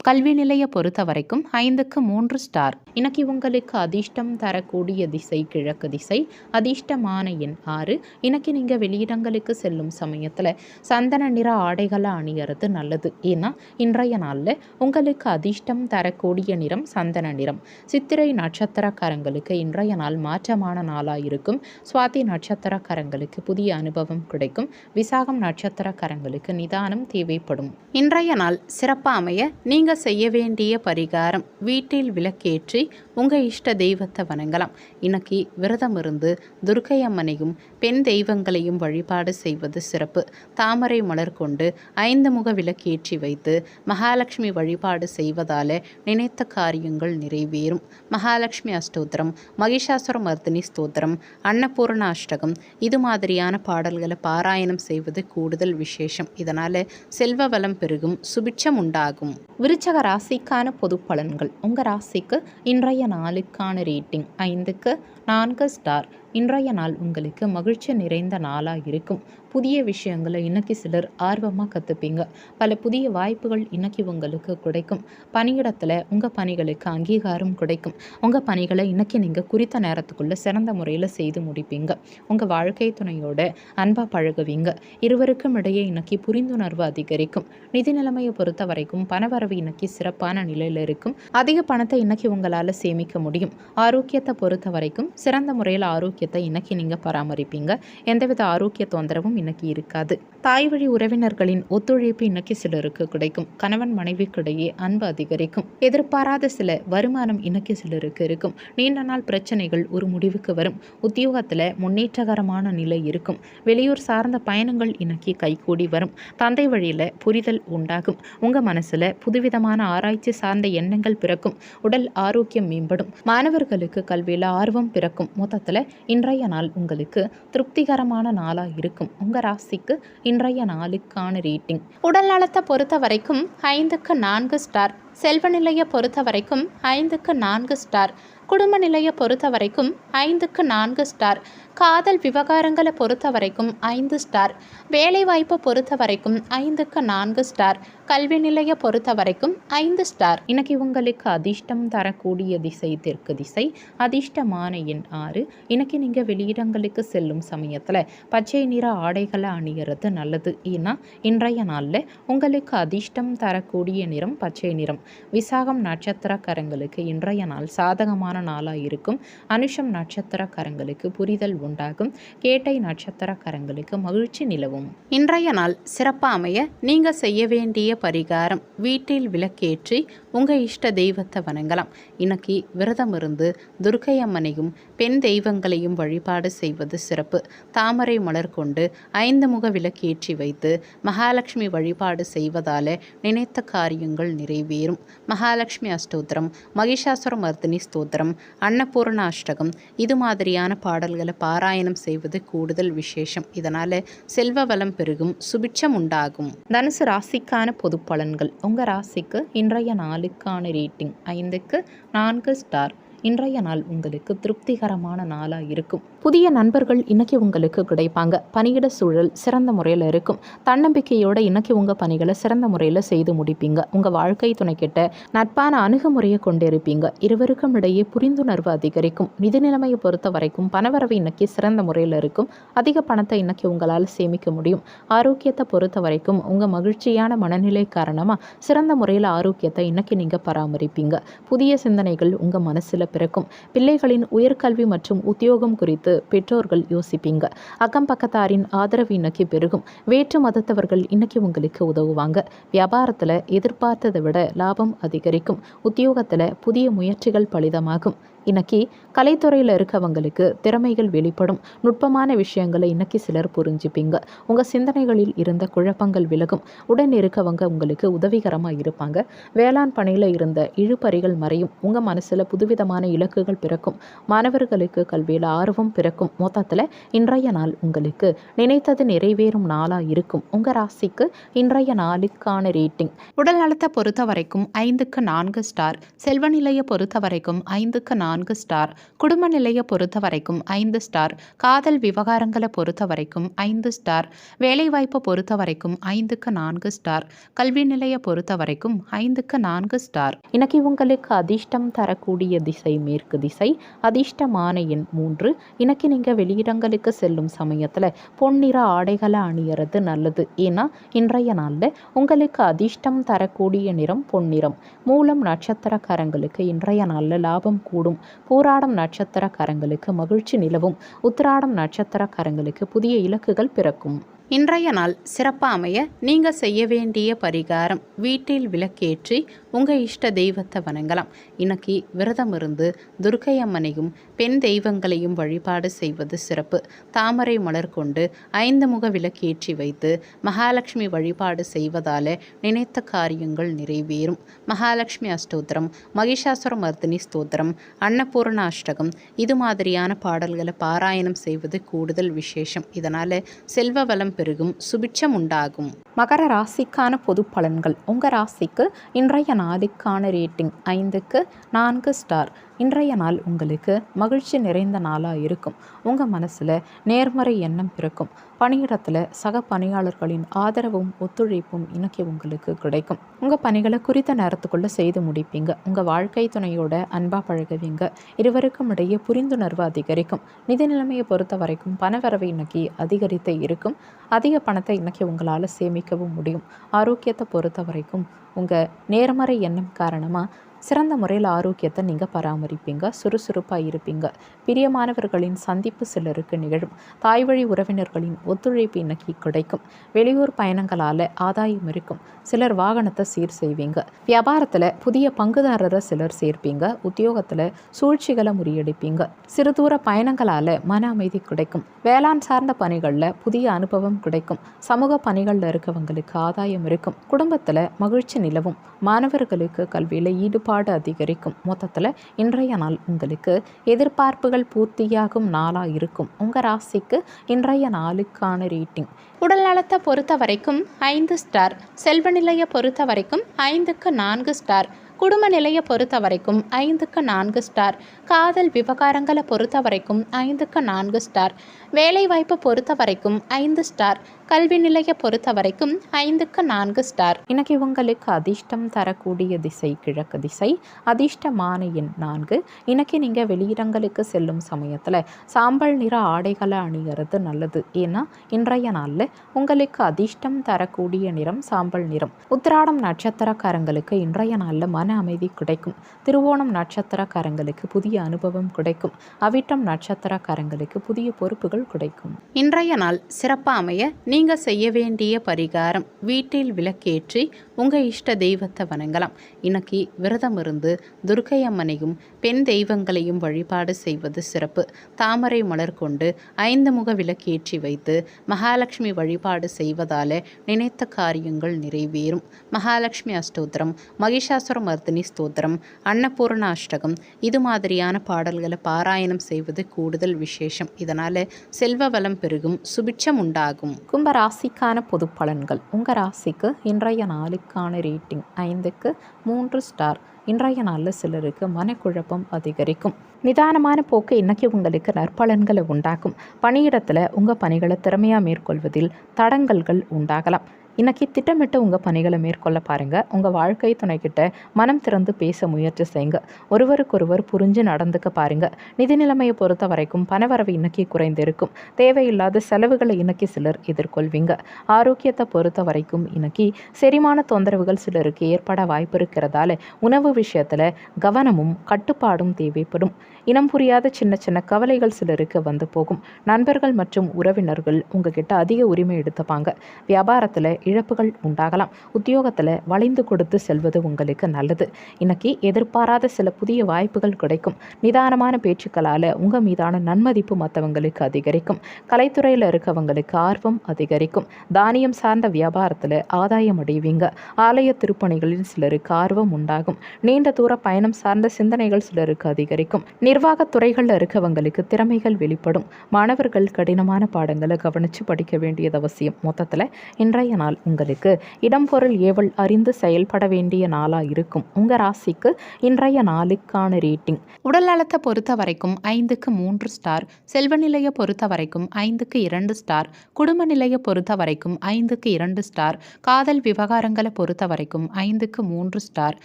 கல்வி நிலையை பொறுத்த வரைக்கும் 5க்கு 3 ஸ்டார். இன்னைக்கு உங்களுக்கு அதிர்ஷ்டம் தரக்கூடிய திசை கிழக்கு திசை, அதிர்ஷ்டமான எண் 6. இன்னைக்கு நீங்கள் வெளியிடங்களுக்கு செல்லும் சமயத்தில் சந்தன நிற ஆடைகளை அணியறது நல்லது. ஏன்னா இன்றைய நாளில் உங்களுக்கு அதிர்ஷ்டம் தரக்கூடிய நிறம் சந்தன நிறம். சித்திரை நட்சத்திரக்காரங்களுக்கு இன்றைய நாள் மாற்றமான நாளாக இருக்கும். சுவாதி நட்சத்திரக்காரங்களுக்கு புதிய அனுபவம் கிடைக்கும். விசாகம் நட்சத்திரக்காரங்களுக்கு நிதானம் தேவைப்படும். இன்றைய நாள் சிறப்பாக அமைய நீங்கள் செய்ய வேண்டிய பரிகாரம், வீட்டில் விளக்கேற்றி உங்கள் இஷ்ட தெய்வத்தை வணங்கலாம். இன்னைக்கு விரதம் இருந்து துர்க்கை அம்மனையும் பெண் தெய்வங்களையும் வழிபாடு செய்வது சிறப்பு. தாமரை மலர் கொண்டு 5 முக விளக்கேற்றி வைத்து மகாலட்சுமி வழிபாடு செய்வதால் நினைத்த காரியங்கள் நிறைவேறும். மகாலட்சுமி அஷ்டோத்திரம், மகிஷாசுர மர்தினி ஸ்தோத்திரம், அன்னபூர்ண அஷ்டகம் இது மாதிரியான பாடல்களை பாராயணம் செய்வது கூடுதல் விசேஷம். இதனால் செல்வ வளம் பெருகும், சுபிட்சம் உண்டாகும். விருச்சக ராசிக்கான பொது பலன்கள். உங்கள் ராசிக்கு இன்றைய நாளுக்கான ரேட்டிங் 5க்கு 4 ஸ்டார். இன்றைய நாள் உங்களுக்கு மகிழ்ச்சி நிறைந்த நாளாக இருக்கும். புதிய விஷயங்களை இன்னைக்கு சிலர் ஆர்வமாக கற்றுப்பீங்க. பல புதிய வாய்ப்புகள் இன்னைக்கு உங்களுக்கு கிடைக்கும். பணியிடத்தில் உங்கள் பணிகளுக்கு அங்கீகாரம் கிடைக்கும். உங்கள் பணிகளை இன்னைக்கு நீங்கள் குறித்த நேரத்துக்குள்ளே சிறந்த முறையில் செய்து முடிப்பீங்க. உங்கள் வாழ்க்கை துணையோட அன்பாக பழகுவீங்க. இருவருக்கும் இடையே இன்னைக்கு புரிந்துணர்வு அதிகரிக்கும். நிதி நிலைமையை பொறுத்த வரைக்கும் பணவரவு இன்னைக்கு சிறப்பான நிலையில் இருக்கும். அதிக பணத்தை இன்னைக்கு உங்களால் சேமிக்க முடியும். ஆரோக்கியத்தை பொறுத்த வரைக்கும் சிறந்த முறையில் ஆரோக்கியத்தை இன்னைக்கு நீங்கள் பராமரிப்பீங்க. எந்தவித ஆரோக்கிய தொந்தரவும் இன்னைக்கு இருக்காது. தாய் வழி உறவினர்களின் ஒத்துழைப்பு இன்னைக்கு சிலருக்கு கிடைக்கும். கணவன் மனைவிக்கிடையே அன்பு அதிகரிக்கும். எதிர்பாராத சில வருமானம் இன்னைக்கு சிலருக்கு இருக்கும். நீண்ட நாள் பிரச்சனைகள் ஒரு முடிவுக்கு வரும். உத்தியோகத்தில் முன்னேற்றகரமான நிலை இருக்கும். வெளியூர் சார்ந்த பயணங்கள் இன்னைக்கு கைகூடி வரும். தந்தை வழியில் புரிதல் உண்டாகும். உங்கள் மனசில் புதுவிதமான ஆராய்ச்சி சார்ந்த எண்ணங்கள் பிறக்கும். உடல் ஆரோக்கியம் மேம்படும். மாணவர்களுக்கு கல்வியில் ஆர்வம் பிறக்கும். மொத்தத்தில் இன்றைய நாள் உங்களுக்கு திருப்திகரமான நாளாக இருக்கும். உங்கள் ராசிக்கு இன்றைய நாளுக்கான ரேட்டிங் உடல் நலத்தை பொறுத்த வரைக்கும் 5க்கு 4 ஸ்டார், செல்வ நிலையை பொறுத்த வரைக்கும் 5க்கு 4 ஸ்டார், குடும்ப நிலையை பொறுத்த வரைக்கும் 5க்கு 4 ஸ்டார், காதல் விவகாரங்களை பொறுத்த வரைக்கும் 5 ஸ்டார், வேலைவாய்ப்பை பொறுத்த வரைக்கும் 5க்கு 4 ஸ்டார், கல்வி நிலையை பொறுத்த வரைக்கும் 5 ஸ்டார். இன்னைக்கு உங்களுக்கு அதிர்ஷ்டம் தரக்கூடிய திசை தெற்கு திசை, அதிர்ஷ்டமான எண் 6. இன்னைக்கு நீங்கள் வெளியிடங்களுக்கு செல்லும் சமயத்தில் பச்சை நிற ஆடைகளை அணியறது நல்லது. ஏன்னா இன்றைய நாளில் உங்களுக்கு அதிர்ஷ்டம் தரக்கூடிய நிறம் பச்சை நிறம். விசாகம் நட்சத்திரக்காரங்களுக்கு இன்றைய நாள் சாதகமான நாளாக இருக்கும். அனுஷம் நட்சத்திரக்காரங்களுக்கு புரிதல் உண்டாகும். கேட்டை நட்சத்திரக்காரங்களுக்கு மகிழ்ச்சி நிலவும். இன்றைய நாள் சிறப்பாக அமைய நீங்கள் செய்ய வேண்டிய பரிகாரம், வீட்டில் விளக்கேற்றி உங்கள் இஷ்ட தெய்வத்தை வணங்கலாம். இன்னைக்கு விரதம் இருந்து துர்க்கை அம்மனையும் பெண் தெய்வங்களையும் வழிபாடு செய்வது சிறப்பு. தாமரை மலர் கொண்டு 5 முக விளக்கேற்றி வைத்து மகாலட்சுமி வழிபாடு செய்வதால் நினைத்த காரியங்கள் நிறைவேறும். மகாலட்சுமி அஷ்டோத்திரம், மகிஷாசுர மர்தினி ஸ்தோத்திரம், அன்னபூர்ண அஷ்டகம் இது மாதிரியான பாடல்களை பாராயணம் செய்வது கூடுதல் விசேஷம். இதனால் செல்வ வளம் பெருகும், சுபிட்சம் உண்டாகும். தனுசு ராசிக்கான பொது பலன்கள். உங்கள் ராசிக்கு இன்றைய நாளுக்கான ரேட்டிங் 5க்கு 4 ஸ்டார். இன்றைய நாள் உங்களுக்கு திருப்திகரமான நாளாக இருக்கும். புதிய நண்பர்கள் இன்னைக்கு உங்களுக்கு கிடைப்பாங்க. பணியிட சூழல் சிறந்த முறையில் இருக்கும். தன்னம்பிக்கையோடு இன்னைக்கு உங்கள் பணிகளை சிறந்த முறையில் செய்து முடிப்பீங்க. உங்கள் வாழ்க்கை துணைக்கிட்ட நட்பான அணுகுமுறையை கொண்டிருப்பீங்க. இருவருக்கும் இடையே புரிந்துணர்வு அதிகரிக்கும். நிதி நிலைமையை பொறுத்த வரைக்கும் பணவரவு இன்னைக்கு சிறந்த முறையில் இருக்கும். அதிக பணத்தை இன்னைக்கு உங்களால் சேமிக்க முடியும். ஆரோக்கியத்தை பொறுத்த வரைக்கும் உங்கள் மகிழ்ச்சியான மனநிலை காரணமாக சிறந்த முறையில் ஆரோக்கியத்தை இன்னைக்கு நீங்கள் பராமரிப்பீங்க. புதிய சிந்தனைகள் உங்கள் மனசில் பிறக்கும். பிள்ளைகளின் உயர்கல்வி மற்றும் உத்தியோகம் குறித்து பெற்றோர்கள் யோசிப்பீங்க. அக்கம் பக்கத்தாரின் ஆதரவு இன்னைக்கு பெருகும். வேற்று மதத்தவர்கள் இன்னைக்கு உங்களுக்கு உதவுவாங்க. வியாபாரத்தில் எதிர்பார்த்ததை விட லாபம் அதிகரிக்கும். உத்தியோகத்தில் புதிய முயற்சிகள் பலிதமாகும். இன்னைக்கு கலைத்துறையில் இருக்கவங்களுக்கு திறமைகள் வெளிப்படும். நுட்பமான விஷயங்களை இன்னைக்கு சிலர் புரிஞ்சுப்பீங்க. உங்கள் சிந்தனைகளில் இருந்த குழப்பங்கள் விலகும். உடன் இருக்கவங்க உங்களுக்கு உதவிகரமாக இருப்பாங்க. வேளாண் பணியில் இருந்த இழுபறிகள் மறையும். உங்கள் மனசில் புதுவிதமான இலக்குகள் பிறக்கும். மாணவர்களுக்கு கல்வியில் ஆர்வம் பிறக்கும். மொத்தத்தில் இன்றைய நாள் உங்களுக்கு நினைத்தது நிறைவேறும் நாளாக இருக்கும். உங்கள் ராசிக்கு இன்றைய நாளுக்கான ரேட்டிங். உடல் நலத்தை பொறுத்த வரைக்கும் 5க்கு 4 ஸ்டார். செல்வ நிலையை பொறுத்த வரைக்கும் 5க்கு 4 ஸ்டார். குடும்ப நிலையை பொறுத்த வரைக்கும் 5 ஸ்டார். காதல் விவகாரங்களை பொறுத்த வரைக்கும் 5 ஸ்டார். வேலைவாய்ப்பை பொறுத்த வரைக்கும் 5க்கு 4 ஸ்டார். கல்வி நிலையை பொறுத்த வரைக்கும் 5க்கு 4 ஸ்டார். இன்னைக்கு உங்களுக்கு அதிர்ஷ்டம் தரக்கூடிய திசை மேற்கு திசை. அதிர்ஷ்டமான எண் 3. இன்னைக்கு நீங்கள் வெளியிடங்களுக்கு செல்லும் சமயத்தில் பொன்னிற ஆடைகளை அணியறது நல்லது. ஏன்னா இன்றைய நாளில் உங்களுக்கு அதிர்ஷ்டம் தரக்கூடிய நிறம் பொன்னிறம். மூலம் நட்சத்திரக்காரங்களுக்கு இன்றைய நாளில் லாபம் கூடும். பூராடம் நட்சத்திரக்காரங்களுக்கு மகிழ்ச்சி நிலவும். உத்திராடம் நட்சத்திரக்காரங்களுக்கு புதிய இலக்குகள் பிறக்கும். இன்றைய நாள் சிறப்பாக அமைய நீங்கள் செய்ய வேண்டிய பரிகாரம், வீட்டில் விளக்கேற்றி உங்கள் இஷ்ட தெய்வத்தை வணங்கலாம். இன்னைக்கு விரதம் இருந்து துர்க்கை அம்மனையும் பெண் தெய்வங்களையும் வழிபாடு செய்வது சிறப்பு. தாமரை மலர் கொண்டு 5 முக விளக்கேற்றி வைத்து மகாலட்சுமி வழிபாடு செய்வதால் நினைத்த காரியங்கள் நிறைவேறும். மகாலட்சுமி அஷ்டோத்திரம், மகிஷாசுர மர்தினி ஸ்தோத்திரம், அன்னபூர்ண அஷ்டகம் இது மாதிரியான பாடல்களை பாராயணம் செய்வது கூடுதல் விசேஷம். இதனால் செல்வ வளம் பெருகும், சுபிட்சம் உண்டாகும். மகர ராசிக்கான பொது பலன்கள். உங்கள் ராசிக்கு இன்றைய நாளுக்கான ரேட்டிங் 5க்கு 4 ஸ்டார். இன்றைய நாள் உங்களுக்கு மகிழ்ச்சி நிறைந்த நாளாக இருக்கும். உங்கள் மனசில் நேர்மறை எண்ணம் பிறக்கும். பணியிடத்தில் சக பணியாளர்களின் ஆதரவும் ஒத்துழைப்பும் இன்னைக்கு உங்களுக்கு கிடைக்கும். உங்கள் பணிகளை குறித்த நேரத்துக்குள்ளே செய்து முடிப்பீங்க. உங்கள் வாழ்க்கை துணையோட அன்பாக பழகுவீங்க. இருவருக்கும் இடையே புரிந்துணர்வு அதிகரிக்கும். நிதி நிலைமையை பொறுத்த வரைக்கும் பணவரவு இன்னைக்கு அதிகரித்தே இருக்கும். அதிக பணத்தை இன்னைக்கு உங்களால் சேமிக்கவும் முடியும். ஆரோக்கியத்தை பொறுத்த வரைக்கும் உங்கள் நேர்மறை எண்ணம் காரணமாக சிறந்த முறையில் ஆரோக்கியத்தை நீங்கள் பராமரிப்பீங்க. சுறுசுறுப்பாக இருப்பீங்க. பிரியமானவர்களின் சந்திப்பு சிலருக்கு நிகழும். தாய் வழி உறவினர்களின் ஒத்துழைப்பு இன்னைக்கு கிடைக்கும். வெளியூர் பயணங்களால் ஆதாயம் இருக்கும். சிலர் வாகனத்தை சீர் செய்வீங்க. வியாபாரத்தில் புதிய பங்குதாரரை சிலர் சேர்ப்பீங்க. உத்தியோகத்தில் சூழ்ச்சிகளை முறியடிப்பீங்க. சிறு தூர பயணங்களால் மன அமைதி கிடைக்கும். வேளாண் சார்ந்த பணிகளில் புதிய அனுபவம் கிடைக்கும். சமூக பணிகளில் இருக்கவங்களுக்கு ஆதாயம் இருக்கும். குடும்பத்தில் மகிழ்ச்சி நிலவும். மாணவர்களுக்கு கல்வியில் ஈடுபாடு அதிகரிக்கும். மொத்தத்தில் இன்றைய நாள் உங்களுக்கு எதிர்பார்ப்புகள் பூர்த்தியாகும் நாளாக இருக்கும். உங்கள் ராசிக்கு இன்றைய நாளுக்கான ரேட்டிங். உடல் நலத்தை பொறுத்த வரைக்கும் 5 ஸ்டார். செல்வ நிலையை பொறுத்த வரைக்கும் 5க்கு 4 ஸ்டார். குடும்ப நிலையை பொறுத்த வரைக்கும் 5க்கு 4 ஸ்டார். காதல் விவகாரங்களை பொறுத்த வரைக்கும் 5க்கு 4 ஸ்டார். வேலைவாய்ப்பை பொறுத்த வரைக்கும் 5 ஸ்டார். கல்வி நிலையை பொறுத்த வரைக்கும் 5க்கு 4 ஸ்டார். இன்னைக்கு உங்களுக்கு அதிர்ஷ்டம் தரக்கூடிய திசை கிழக்கு திசை. அதிர்ஷ்டமான எண் 4. இன்னைக்கு நீங்கள் வெளியிடங்களுக்கு செல்லும் சமயத்தில் சாம்பல் நிற ஆடைகளை அணிகிறது நல்லது. ஏன்னா இன்றைய நாளில் உங்களுக்கு அதிர்ஷ்டம் தரக்கூடிய நிறம் சாம்பல் நிறம். உத்திராடம் நட்சத்திரக்காரங்களுக்கு இன்றைய நாளில் மன அமைதி கிடைக்கும். திருவோணம் நட்சத்திரக்காரங்களுக்கு புதிய அனுபவம் கிடைக்கும். அவிட்டம் நட்சத்திரக்காரங்களுக்கு புதிய பொறுப்புகள் கிடைக்கும். இன்றைய நாள் சிறப்பாக அமைய நீங்கள் செய்ய வேண்டிய பரிகாரம், வீட்டில் விளக்கேற்றி உங்கள் இஷ்ட தெய்வத்தை வணங்கலாம். இன்னைக்கு விரதம் இருந்து துர்க்கை அம்மனையும் பெண் தெய்வங்களையும் வழிபாடு செய்வது சிறப்பு. தாமரை மலர் கொண்டு 5 முக விளக்கேற்றி வைத்து மகாலட்சுமி வழிபாடு செய்வதால் நினைத்த காரியங்கள் நிறைவேறும். மகாலட்சுமி அஷ்டோத்திரம், மகிஷாசுர மர்தினி ஸ்தோத்திரம், அன்னபூர்ண அஷ்டகம் இது மாதிரியான பாடல்களை பாராயணம் செய்வது கூடுதல் விசேஷம். இதனால் செல்வ வளம் பெருகும், சுபிட்சம் உண்டாகும். கும்ப ராசிக்கான பொது பலன்கள். உங்கள் ராசிக்கு இன்றைய நாளுக்கான ரேட்டிங் 5க்கு 3 ஸ்டார். இன்றைய நாளில் சிலருக்கு மனக்குழப்பம் அதிகரிக்கும். நிதானமான போக்கு இன்னைக்கு உங்களுக்கு நற்பலன்களை உண்டாக்கும். பணியிடத்தில் உங்கள் பணிகளை திறமையாக மேற்கொள்வதில் தடங்கல்கள் உண்டாகலாம். இன்னைக்கு திட்டமிட்டு உங்கள் பணிகளை மேற்கொள்ள பாருங்கள். உங்கள் வாழ்க்கை துணைக்கிட்ட மனம் திறந்து பேச முயற்சி செய்யுங்க. ஒருவருக்கொருவர் புரிஞ்சு நடந்துக்க பாருங்கள். நிதி நிலைமையை பொறுத்த வரைக்கும் பணவரவு இன்னைக்கு குறைந்திருக்கும். தேவையில்லாத செலவுகளை இன்னைக்கு சிலர் எதிர்கொள்வீங்க. ஆரோக்கியத்தை பொறுத்த வரைக்கும் இன்னைக்கு செரிமான தொந்தரவுகள் சிலருக்கு ஏற்பட வாய்ப்பு இருக்கிறதால உணவு விஷயத்தில் கவனமும் கட்டுப்பாடும் தேவைப்படும். இனம் புரியாத சின்ன சின்ன கவலைகள் சிலருக்கு வந்து போகும். நண்பர்கள் மற்றும் உறவினர்கள் உங்ககிட்ட அதிக உரிமை எடுத்துப்பாங்க. வியாபாரத்தில் இழப்புகள் உண்டாகலாம். உத்தியோகத்தில் வளைந்து கொடுத்து செல்வது உங்களுக்கு நல்லது. இன்னைக்கு எதிர்பாராத சில புதிய வாய்ப்புகள் கிடைக்கும். நிதானமான பேச்சுக்களால் உங்கள் மீதான நன்மதிப்பு மற்றவங்களுக்கு அதிகரிக்கும். கலைத்துறையில் இருக்கவங்களுக்கு ஆர்வம் அதிகரிக்கும். தானியம் சார்ந்த வியாபாரத்தில் ஆதாயம் அடைவீங்க. ஆலய திருப்பணிகளில் சிலருக்கு ஆர்வம் உண்டாகும். நீண்ட தூர பயணம் சார்ந்த சிந்தனைகள் சிலருக்கு அதிகரிக்கும். நிர்வாகத் துறைகளில் இருக்கவங்களுக்கு திறமைகள் வெளிப்படும். மாணவர்கள் கடினமான பாடங்களை கவனித்து படிக்க வேண்டியது அவசியம். மொத்தத்தில் இன்றைய நாள் உங்களுக்கு இடம் பொருள் ஏவல் அறிந்து செயல்பட வேண்டிய நாளாக இருக்கும். உங்கள் ராசிக்கு இன்றைய நாளுக்கான ரேட்டிங் உடல் நலத்தை பொறுத்த வரைக்கும் 5க்கு 3 ஸ்டார், செல்வ நிலையை பொறுத்த வரைக்கும் 5க்கு 2 ஸ்டார், குடும்ப நிலையை பொறுத்த வரைக்கும் 5க்கு 2 ஸ்டார், காதல் விவகாரங்களை பொறுத்த வரைக்கும் 5க்கு 3 ஸ்டார்,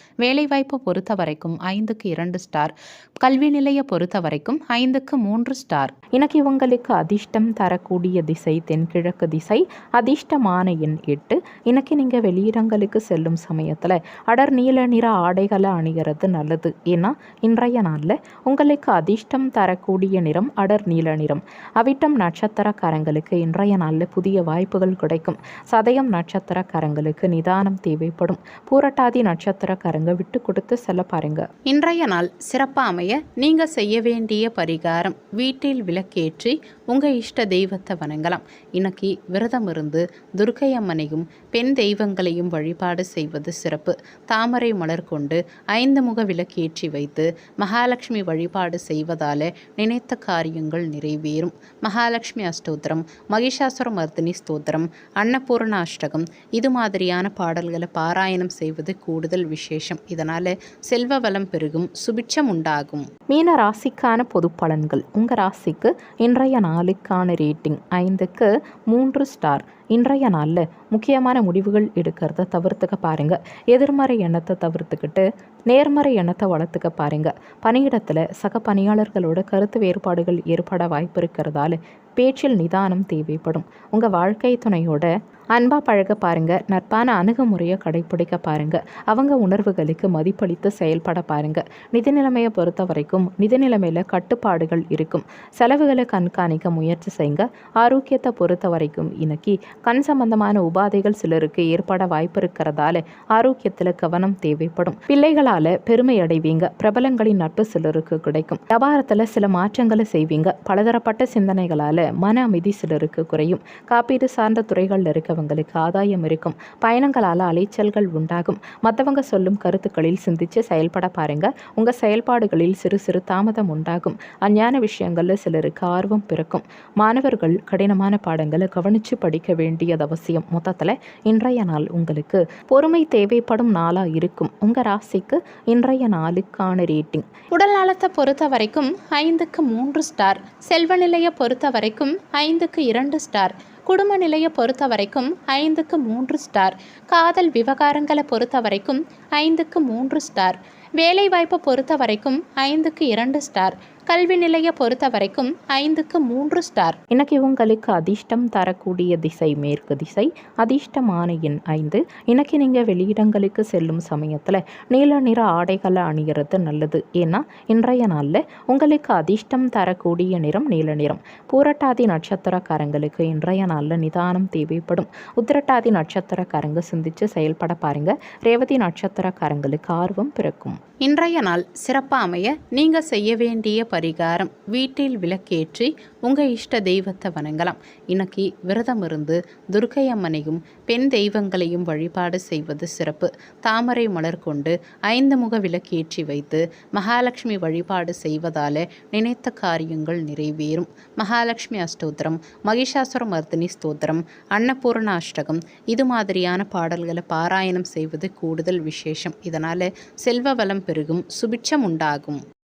வேலைவாய்ப்பை பொறுத்த வரைக்கும் 5க்கு 2 ஸ்டார், கல்வி நிலையை பொறுத்த வரைக்கும் 5க்கு 3 ஸ்டார். இன்னைக்கு உங்களுக்கு அதிர்ஷ்டம் தரக்கூடிய திசை தென்கிழக்கு திசை. அதிர்ஷ்டமான எண் 8. இன்னைக்கு நீங்கள் வெளியிடங்களுக்கு செல்லும் சமயத்தில் அடர் நீல நிற ஆடைகளை அணிகிறது நல்லது. ஏன்னா இன்றைய நாளில் உங்களுக்கு அதிர்ஷ்டம் தரக்கூடிய நிறம் அடர் நீல நிறம். அவிட்டம் நட்சத்திரக்காரங்களுக்கு இன்றைய நாளில் புதிய வாய்ப்புகள் கிடைக்கும். சதயம் நட்சத்திரக்காரங்களுக்கு நிதானம் தேவைப்படும். பூரட்டாதி நட்சத்திரக்காரங்க விட்டு கொடுத்து செல்ல பாருங்க. இன்றைய நாள் சிறப்பாக அமைய நீங்கள் செய்ய வேண்டிய பரிகாரம், வீட்டில் விளக்கேற்றி உங்கள் இஷ்ட தெய்வத்தை வணங்கலாம். இன்னைக்கு விரதம் இருந்து துர்க்கை அம்மனையும் பெண் தெய்வங்களையும் வழிபாடு செய்வது சிறப்பு. தாமரை மலர் கொண்டு 5 முக விளக்கேற்றி வைத்து மகாலட்சுமி வழிபாடு செய்வதால நினைத்த காரியங்கள் நிறைவேறும். மகாலட்சுமி அஷ்டோத்திரம், மகிஷாசுர மர்தினி ஸ்தோத்திரம், அன்னபூரண அஷ்டகம் இது மாதிரியான பாடல்களை பாராயணம் செய்வது கூடுதல் விசேஷம். இதனால் செல்வ வளம் பெருகும், சுபிட்சம் உண்டாகும். மீன ராசிக்கான பொது பலன்கள். உங்கள் ராசிக்கு இன்றைய நாளுக்கான ரேட்டிங் 5க்கு 3 ஸ்டார். இன்றைய நாளில் முக்கியமான முடிவுகள் எடுக்கிறத தவிர்த்துக்க பாருங்கள். எதிர்மறை எண்ணத்தை தவிர்த்துக்கிட்டு நேர்மறை எண்ணத்தை வளர்த்துக்க பாருங்கள். பணியிடத்தில் சக பணியாளர்களோட கருத்து வேறுபாடுகள் ஏற்பட வாய்ப்பு இருக்கிறதால பேச்சில் நிதானம் தேவைப்படும். உங்கள் வாழ்க்கை துணையோட அன்பாக பழக பாருங்கள். நட்பான அணுகுமுறையை கடைப்பிடிக்க பாருங்கள். அவங்க உணர்வுகளுக்கு மதிப்பளித்து செயல்பட பாருங்கள். நிதி நிலைமையை பொறுத்த வரைக்கும் நிதி நிலைமையில் கட்டுப்பாடுகள் இருக்கும். செலவுகளை கண்காணிக்க முயற்சி செய்யுங்க. ஆரோக்கியத்தை பொறுத்த வரைக்கும் இன்னைக்கு கண் சம்பந்தமான உபாதைகள் சிலருக்கு ஏற்பட வாய்ப்பு இருக்கிறதால ஆரோக்கியத்தில் கவனம் தேவைப்படும். பிள்ளைகளால் பெருமை அடைவீங்க. பிரபலங்களின் நட்பு சிலருக்கு கிடைக்கும். வியாபாரத்தில் சில மாற்றங்களை செய்வீங்க. பலதரப்பட்ட சிந்தனைகளால் மன அமைதி சிலருக்கு குறையும். காப்பீடு சார்ந்த துறைகளில் இருக்கவங்களுக்கு ஆதாயம் இருக்கும். பயணங்களால் அலைச்சல்கள் உண்டாகும். மற்றவங்க சொல்லும் கருத்துக்களில் சிந்திச்சு செயல்பட பாருங்க. உங்கள் செயல்பாடுகளில் சிறு சிறு தாமதம் உண்டாகும். அஞ்ஞான விஷயங்களில் சிலருக்கு ஆர்வம் பிறக்கும். மாணவர்கள் கடினமான பாடங்களை கவனித்து படிக்க வேண்டியது அவசியம். மொத்தத்தில் இன்றைய நாள் உங்களுக்கு பொறுமை தேவைப்படும் நாளாக இருக்கும். உங்கள் ராசிக்கு இன்றைய நாளுக்கான ரேட்டிங் உடல் நலத்தை பொறுத்த வரைக்கும் 5க்கு 3 ஸ்டார், செல்வ நிலையை பொறுத்த வரைக்கும் 5க்கு 2 ஸ்டார், குடும்ப நிலையை பொறுத்த வரைக்கும் 5க்கு 3 ஸ்டார், காதல் விவகாரங்களை பொறுத்த வரைக்கும் 5க்கு 3 ஸ்டார், வேலைவாய்ப்பை பொறுத்த வரைக்கும் 5க்கு 2 ஸ்டார், கல்வி நிலையை பொறுத்த வரைக்கும் 5க்கு 3 ஸ்டார். இன்னைக்கு உங்களுக்கு அதிர்ஷ்டம் தரக்கூடிய திசை மேற்கு திசை. அதிர்ஷ்டமான எண் 5. இன்னைக்கு நீங்கள் வெளியிடங்களுக்கு செல்லும் சமயத்தில் நீல நிற ஆடைகளை அணிகிறது நல்லது. ஏன்னா இன்றைய நாளில் உங்களுக்கு அதிர்ஷ்டம் தரக்கூடிய நிறம் நீல நிறம். பூரட்டாதி நட்சத்திரக்காரங்களுக்கு இன்றைய நாளில் நிதானம் தேவைப்படும். உத்திரட்டாதி நட்சத்திரக்காரங்க சிந்திச்சு செயல்பட பாருங்க. ரேவதி நட்சத்திரக்காரங்களுக்கு ஆர்வம் பிறக்கும். இன்றைய நாள் சிறப்பாக அமைய நீங்கள் செய்ய வேண்டிய பரிகாரம், வீட்டில் விளக்கேற்றி உங்கள் இஷ்ட தெய்வத்தை வணங்கலாம். இன்னைக்கு விரதம் இருந்து துர்க்கை அம்மனையும் பெண் தெய்வங்களையும் வழிபாடு செய்வது சிறப்பு. தாமரை மலர் கொண்டு 5 முக விளக்கேற்றி வைத்து மகாலட்சுமி வழிபாடு செய்வதால் நினைத்த காரியங்கள் நிறைவேறும். மகாலட்சுமி அஷ்டோத்திரம், மகிஷாசுர மர்தினி ஸ்தோத்திரம், அன்னபூரண அஷ்டகம் இது மாதிரியான பாடல்களை பாராயணம் செய்வது கூடுதல் விசேஷம். இதனால் செல்வ வளம் பெருகும், சுபிட்சம் உண்டாகும்.